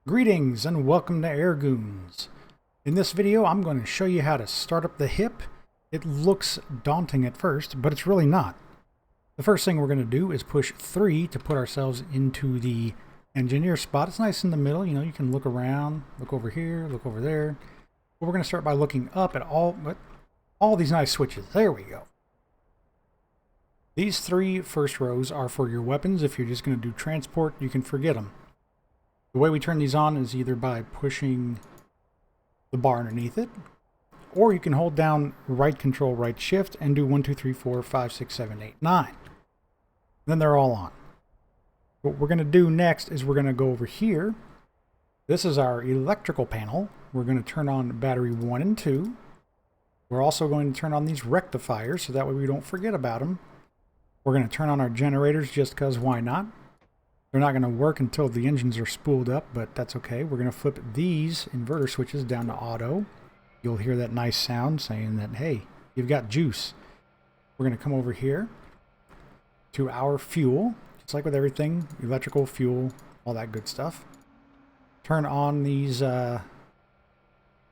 Greetings and welcome to Airgoons. In this video I'm going to show you how to start up the HIP. It looks daunting at first, but it's really not. The first thing we're going to do is push 3 to put ourselves into the engineer spot. It's nice in the middle, you know, you can look around, look over here, look over there. But we're going to start by looking up at all these nice switches. There we go. These 3 first rows are for your weapons. If you're just going to do transport, you can forget them. The way we turn these on is either by pushing the bar underneath it, or you can hold down right control, right shift, and do 1, 2, 3, 4, 5, 6, 7, 8, 9. Then they're all on. What we're going to do next is we're going to go over here. This is our electrical panel. We're going to turn on battery 1 and 2. We're also going to turn on these rectifiers so that way we don't forget about them. We're going to turn on our generators just because why not? They're not going to work until the engines are spooled up, but that's okay. We're going to flip these inverter switches down to auto. You'll hear that nice sound saying that, hey, you've got juice. We're going to come over here to our fuel. Just like with everything, electrical, fuel, all that good stuff. Turn on these fuel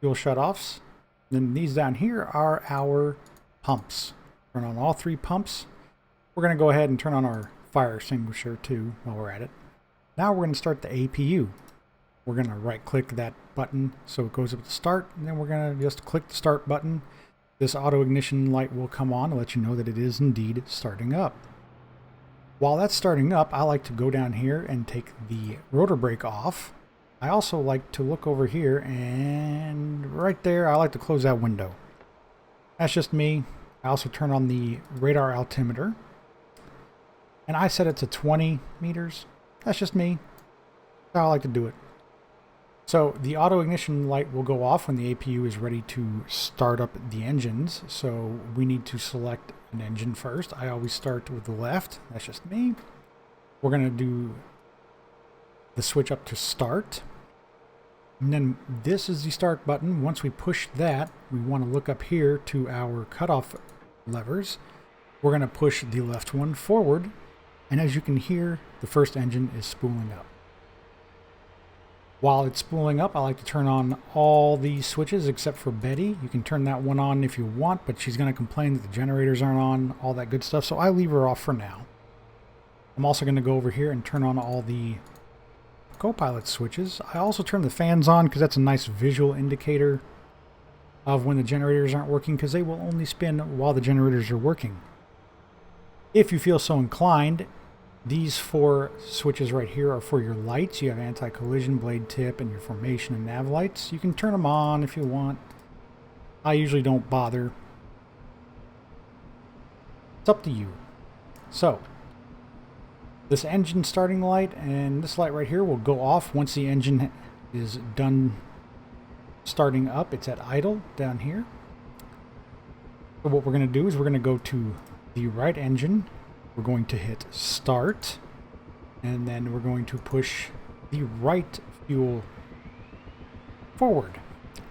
shutoffs. Then these down here are our pumps. Turn on all 3 pumps. We're going to go ahead and turn on our fire extinguisher too while we're at it. Now we're going to start the APU. We're going to right click that button so it goes up to start, and then we're going to just click the start button. This auto ignition light will come on to let you know that it is indeed starting up. While that's starting up, I like to go down here and take the rotor brake off. I also like to look over here, and right there I like to close that window. That's just me. I also turn on the radar altimeter. And I set it to 20 meters. That's just me. That's how I like to do it. So the auto ignition light will go off when the APU is ready to start up the engines. So we need to select an engine first. I always start with the left. That's just me. We're going to do the switch up to start. And then this is the start button. Once we push that, we want to look up here to our cutoff levers. We're going to push the left one forward. And as you can hear, the first engine is spooling up. While it's spooling up, I like to turn on all these switches except for Betty. You can turn that one on if you want, but she's going to complain that the generators aren't on, all that good stuff, so I leave her off for now. I'm also going to go over here and turn on all the co-pilot switches. I also turn the fans on because that's a nice visual indicator of when the generators aren't working, because they will only spin while the generators are working. If you feel so inclined, these 4 switches right here are for your lights. You have anti-collision, blade tip, and your formation and nav lights. You can turn them on if you want. I usually don't bother. It's up to you. So, this engine starting light and this light right here will go off once the engine is done starting up. It's at idle down here. So what we're going to do is we're going to go to the right engine. We're going to hit start, and then we're going to push the right fuel forward.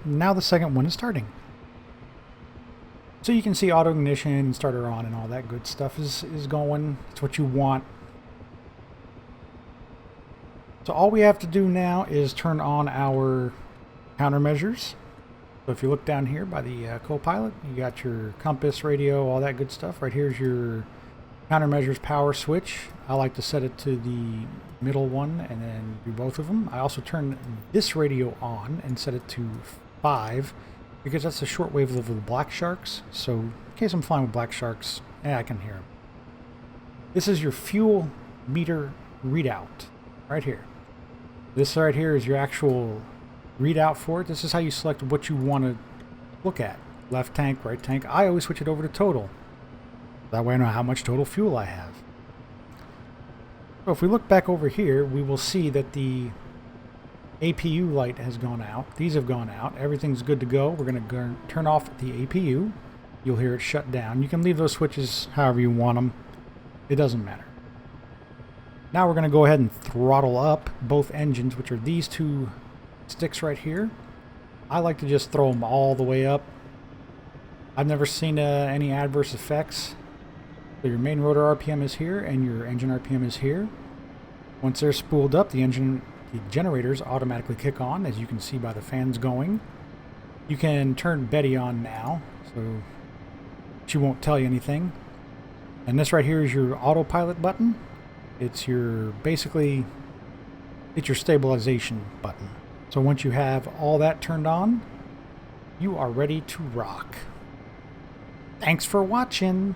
Now the second one is starting. So you can see auto ignition, starter on, and all that good stuff is going. It's what you want. So all we have to do now is turn on our countermeasures. So if you look down here by the co-pilot, you got your compass, radio, all that good stuff. Right here's your countermeasures power switch. I like to set it to the middle one and then do both of them. I also turn this radio on and set it to 5 because that's the shortwave level of the black sharks. So in case I'm flying with black sharks, I can hear them. This is your fuel meter readout right here. This right here is your actual readout for it. This is how you select what you want to look at. Left tank, right tank. I always switch it over to total. That way I know how much total fuel I have. So if we look back over here, we will see that the APU light has gone out. These have gone out. Everything's good to go. We're going to turn off the APU. You'll hear it shut down. You can leave those switches however you want them. It doesn't matter. Now we're going to go ahead and throttle up both engines, which are these 2 sticks right here. I like to just throw them all the way up. I've never seen any adverse effects. So your main rotor RPM is here and your engine RPM is here. Once they're spooled up, the engine the generators automatically kick on, as you can see by the fans going. You can turn Betty on now, so she won't tell you anything. And this right here is your autopilot button. It's your basically it's your stabilization button. So once you have all that turned on, you are ready to rock. Thanks for watching.